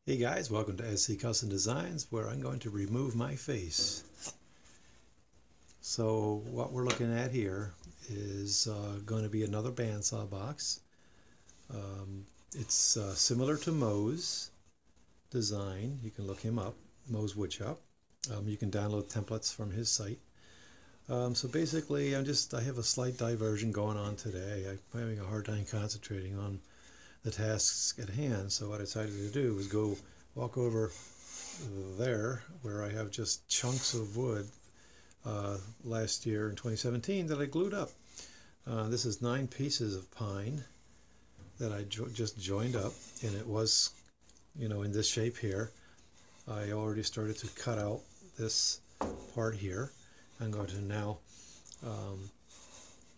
Hey guys, welcome to SC Custom Designs, where I'm going to remove my face. So what we're looking at here is going to be another bandsaw box. It's similar to Mo's design. You can look him up, Mo's WoodShop. You can download templates from his site. So basically, I have a slight diversion going on today. I'm having a hard time concentrating on the tasks at hand, so what I decided to do was go walk over there where I have just chunks of wood last year in 2017 that I glued up. This is 9 pieces of pine that I just joined up, and it was, in this shape here. I already started to cut out this part here. I'm going to now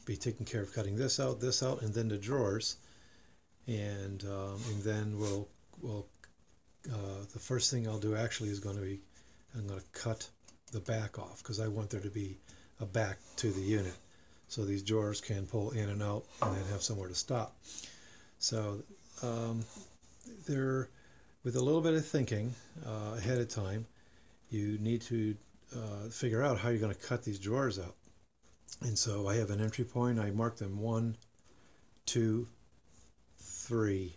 be taking care of cutting this out, and then the drawers. And then the first thing I'll do actually is going to be, I'm going to cut the back off, because I want there to be a back to the unit, so these drawers can pull in and out and then have somewhere to stop. So with a little bit of thinking ahead of time, you need to figure out how you're going to cut these drawers out. And so I have an entry point. I marked them 1, 2, 3,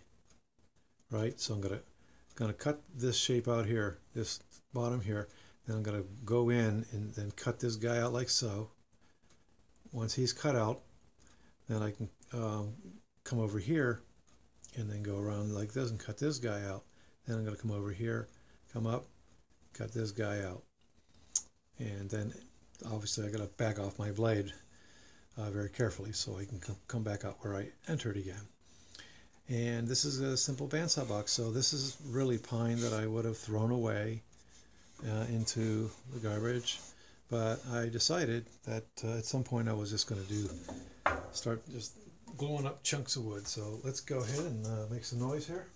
right? So I'm gonna cut this shape out here, this bottom here, then I'm gonna go in and then cut this guy out like so. Once he's cut out, then I can come over here and then go around like this and cut this guy out. Then I'm gonna come over here, come up, cut this guy out, and then obviously I gotta back off my blade very carefully so I can come back out where I entered again. And this is a simple bandsaw box, so this is really pine that I would have thrown away into the garbage, but I decided that at some point I was just going to start just gluing up chunks of wood. So let's go ahead and make some noise here.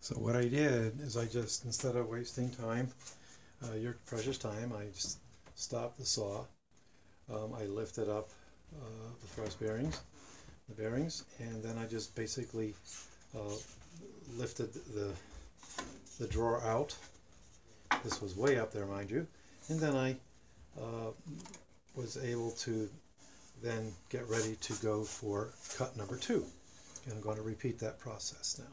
So what I did is I just, instead of wasting time, your precious time, I just stopped the saw. I lifted up the thrust bearings, and then I just basically lifted the drawer out. This was way up there, mind you, and then I was able to then get ready to go for cut number 2. And I'm going to repeat that process now.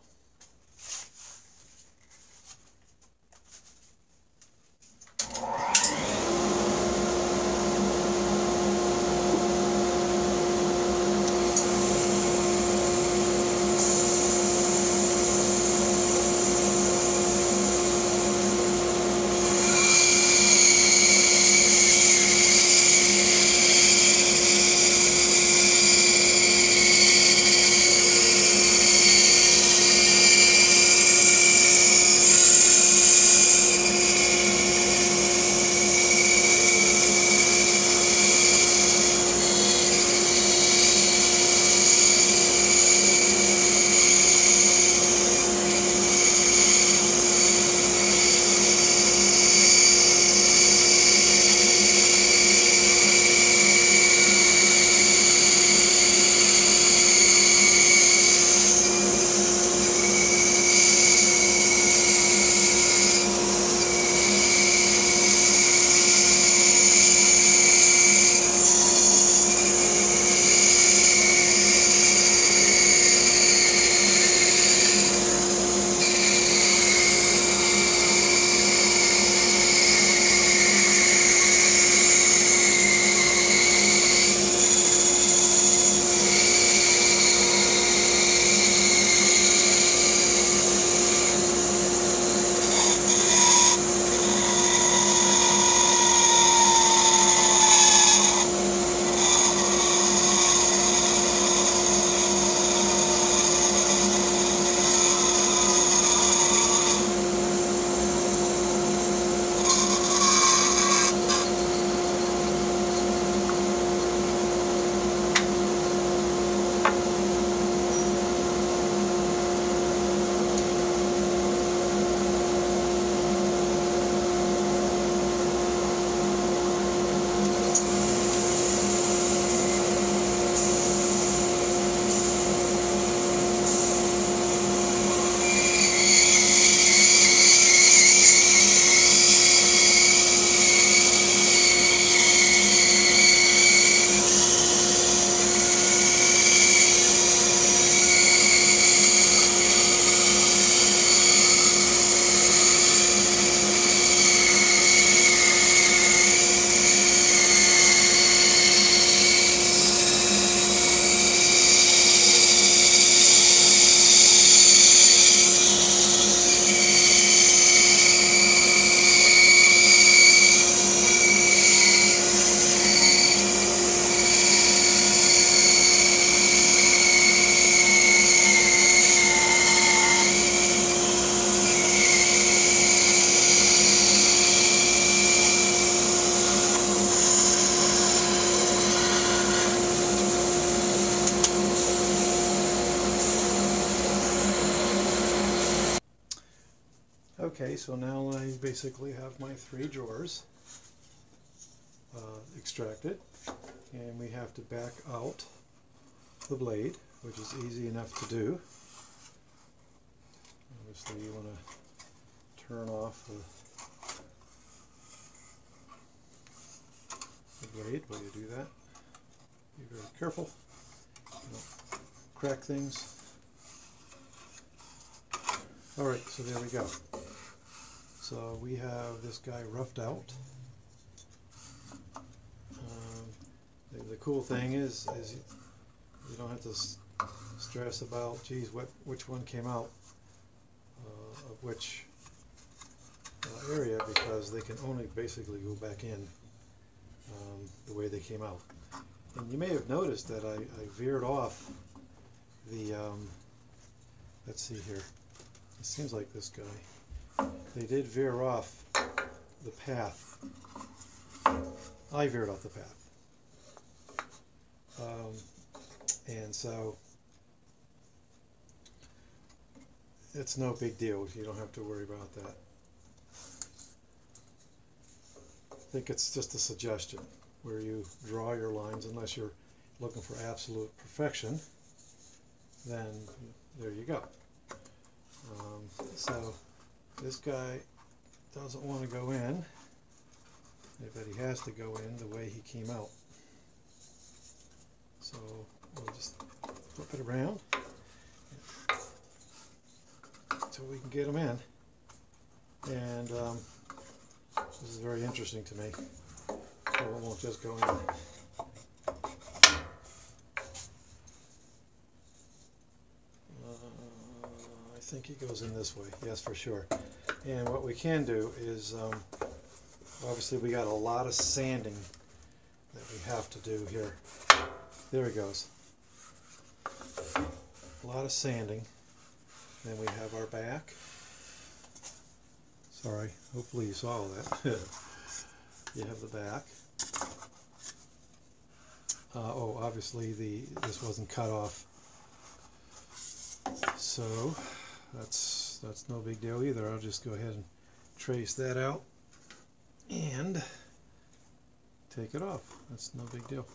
Okay, so now I basically have my 3 drawers extracted, and we have to back out the blade, which is easy enough to do. Obviously you want to turn off the blade while you do that. Be very careful, don't crack things. Alright, so there we go. So we have this guy roughed out. The cool thing is you don't have to stress about, geez, which one came out of which area, because they can only basically go back in the way they came out. And you may have noticed that I veered off the, let's see here, it seems like this guy, they did veer off the path. I veered off the path. And so it's no big deal. You don't have to worry about that. I think it's just a suggestion where you draw your lines, unless you're looking for absolute perfection. Then there you go. So this guy doesn't want to go in, but he has to go in the way he came out. So we'll just flip it around so we can get him in. And this is very interesting to me. So it won't just go in. I think he goes in this way, yes, for sure. And what we can do is, obviously we got a lot of sanding that we have to do here. There he goes. A lot of sanding. Then we have our back. Sorry, hopefully you saw all that. You have the back. Oh, obviously this wasn't cut off. So that's no big deal either. I'll just go ahead and trace that out and take it off. That's no big deal.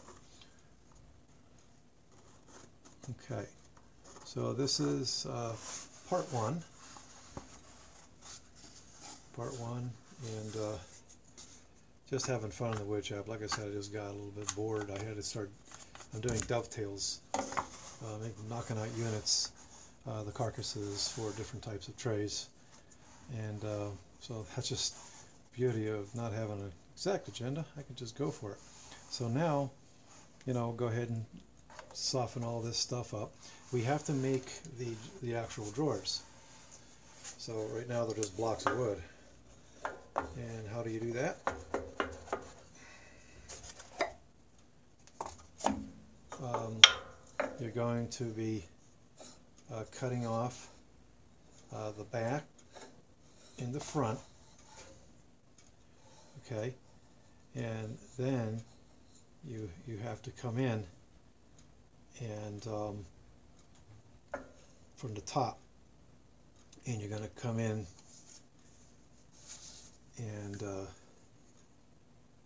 Okay, so this is part one. And just having fun in the wood shop. Like I said, I just got a little bit bored. I had to start, I'm doing dovetails, knocking out units, the carcasses for different types of trays. And so that's just the beauty of not having an exact agenda. I can just go for it. So now, you know, go ahead and soften all this stuff up. We have to make the actual drawers. So right now they're just blocks of wood. And how do you do that? You're going to be cutting off the back in the front, okay, and then you have to come in and from the top, and you're going to come in and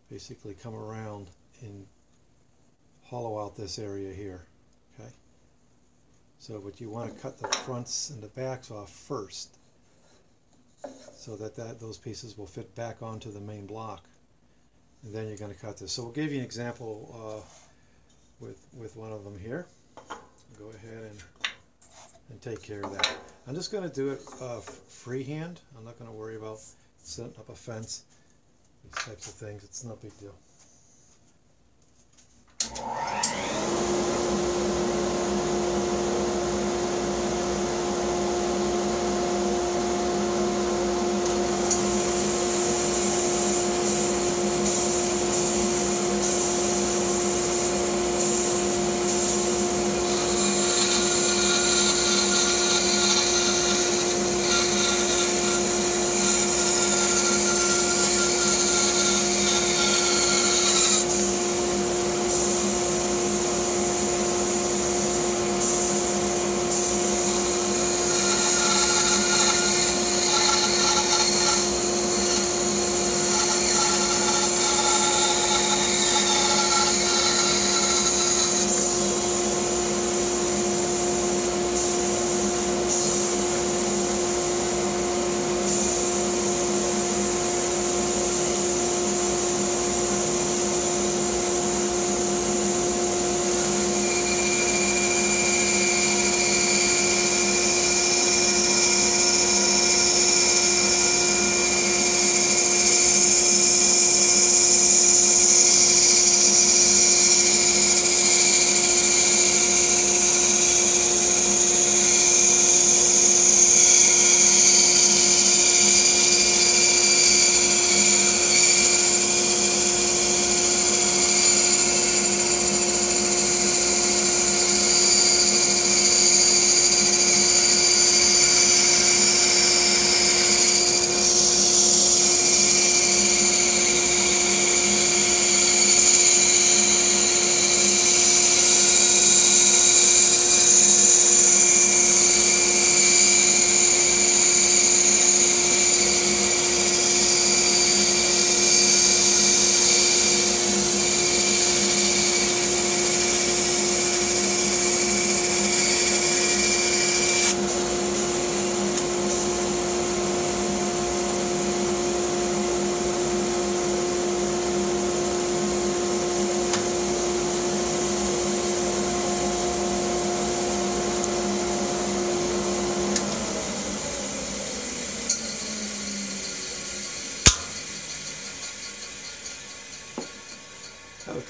basically come around and hollow out this area here. Okay, so but you want to cut the fronts and the backs off first, so that those pieces will fit back onto the main block, and then you're going to cut this. So we'll give you an example with one of them here. Go ahead and take care of that. I'm just going to do it freehand. I'm not going to worry about setting up a fence, these types of things. It's no big deal.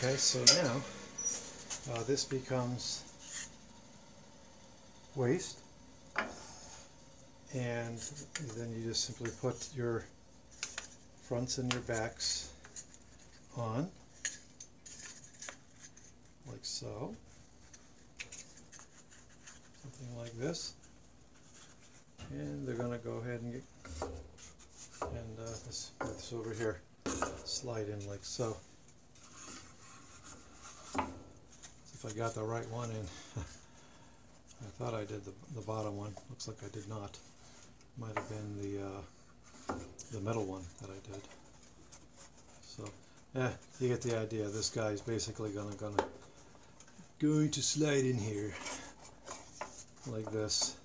Okay, so now this becomes waste, and then you just simply put your fronts and your backs on, like so, something like this, and they're going to go ahead and get, and this over here, slide in like so. If I got the right one in. I thought I did the bottom one. Looks like I did not. Might have been the middle one that I did. So, yeah, you get the idea. This guy's basically going to slide in here like this.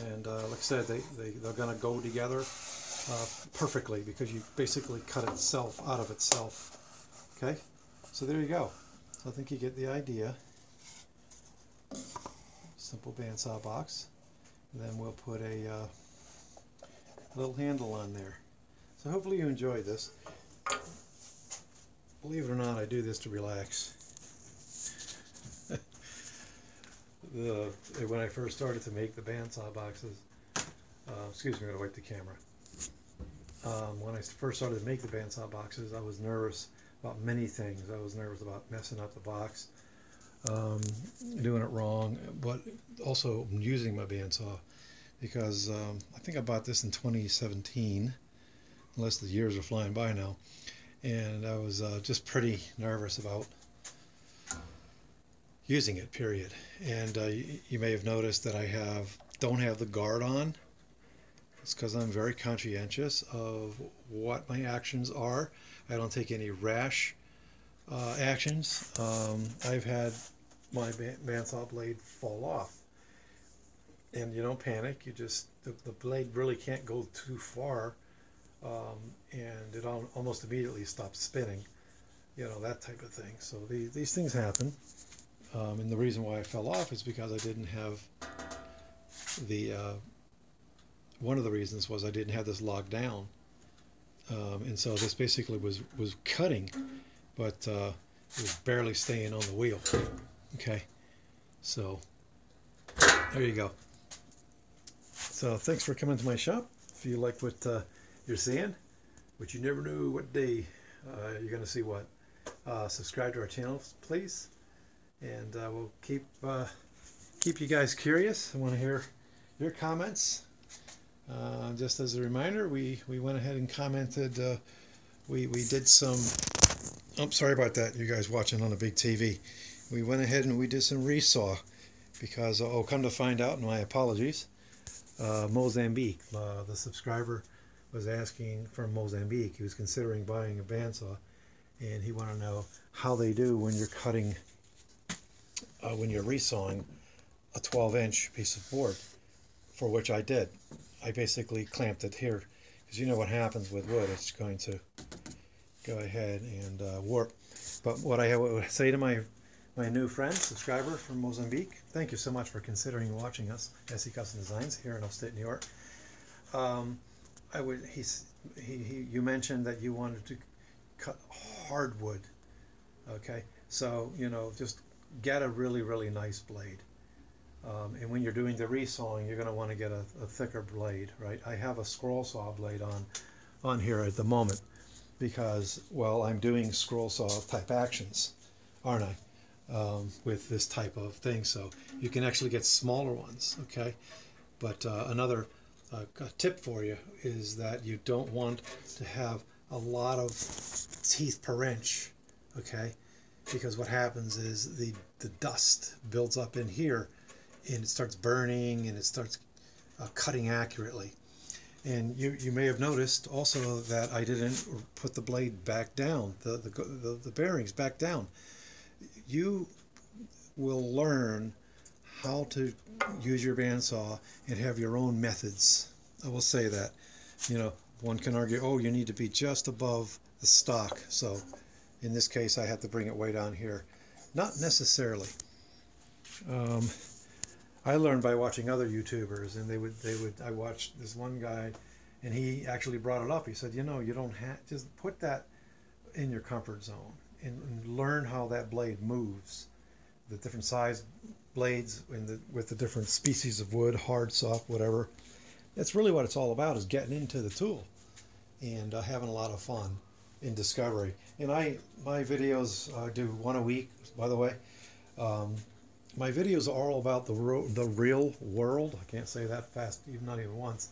And like I said, they're going to go together perfectly because you basically cut itself out of itself. Okay, so there you go. So I think you get the idea. Simple bandsaw box. And then we'll put a little handle on there. So hopefully you enjoyed this. Believe it or not, I do this to relax. When I first started to make the bandsaw boxes, excuse me, I'm going to wipe the camera. When I first started to make the bandsaw boxes, I was nervous about many things. I was nervous about messing up the box, doing it wrong, but also using my bandsaw because I think I bought this in 2017, unless the years are flying by now, and I was just pretty nervous about using it, period. And you may have noticed that I don't have the guard on. It's because I'm very conscientious of what my actions are. I don't take any rash actions. I've had my bandsaw blade fall off, and you don't panic. You just the blade really can't go too far, and it almost immediately stops spinning. You know, that type of thing. So these things happen. And the reason why I fell off is because I didn't have one of the reasons was I didn't have this locked down. And so this basically was cutting, but it was barely staying on the wheel. Okay, so there you go. So thanks for coming to my shop. If you like what you're seeing, which you never knew what day you're going to see what, subscribe to our channel, please. And we'll keep you guys curious. I want to hear your comments. Just as a reminder, we went ahead and commented. We did some. I'm sorry about that. You guys watching on a big TV. We went ahead and we did some resaw because come to find out, and my apologies, Mozambique. The subscriber was asking from Mozambique. He was considering buying a bandsaw, and he wanted to know how they do when you're cutting. When you're resawing a 12-inch piece of board, for which I did. I basically clamped it here, because you know what happens with wood, it's going to go ahead and warp. But what I would say to my new friend, subscriber from Mozambique, thank you so much for considering watching us, SE Custom Designs, here in upstate New York. You mentioned that you wanted to cut hardwood, okay? So, you know, just get a really nice blade, and when you're doing the resawing, you're going to want to get a thicker blade, right? I have a scroll saw blade on here at the moment because, well, I'm doing scroll saw type actions, aren't I, with this type of thing. So you can actually get smaller ones, okay? But another tip for you is that you don't want to have a lot of teeth per inch, okay? Because what happens is the dust builds up in here, and it starts burning, and it starts cutting accurately. And you may have noticed also that I didn't put the blade back down, the bearings back down. You will learn how to use your bandsaw and have your own methods. I will say that. You know, one can argue, oh, you need to be just above the stock. So in this case, I have to bring it way down here. Not necessarily. I learned by watching other YouTubers, and I watched this one guy, and he actually brought it up. He said, you know, you don't have, just put that in your comfort zone and learn how that blade moves, the different size blades with the different species of wood, hard, soft, whatever. That's really what it's all about, is getting into the tool and having a lot of fun in discovery. And my videos, I do one a week, by the way. My videos are all about the real world. I can't say that fast, not even once.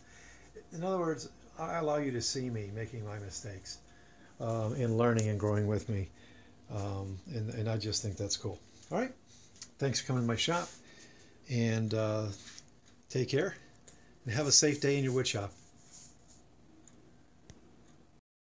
In other words, I allow you to see me making my mistakes and learning and growing with me. And I just think that's cool. All right. Thanks for coming to my shop. And take care. And have a safe day in your wood shop.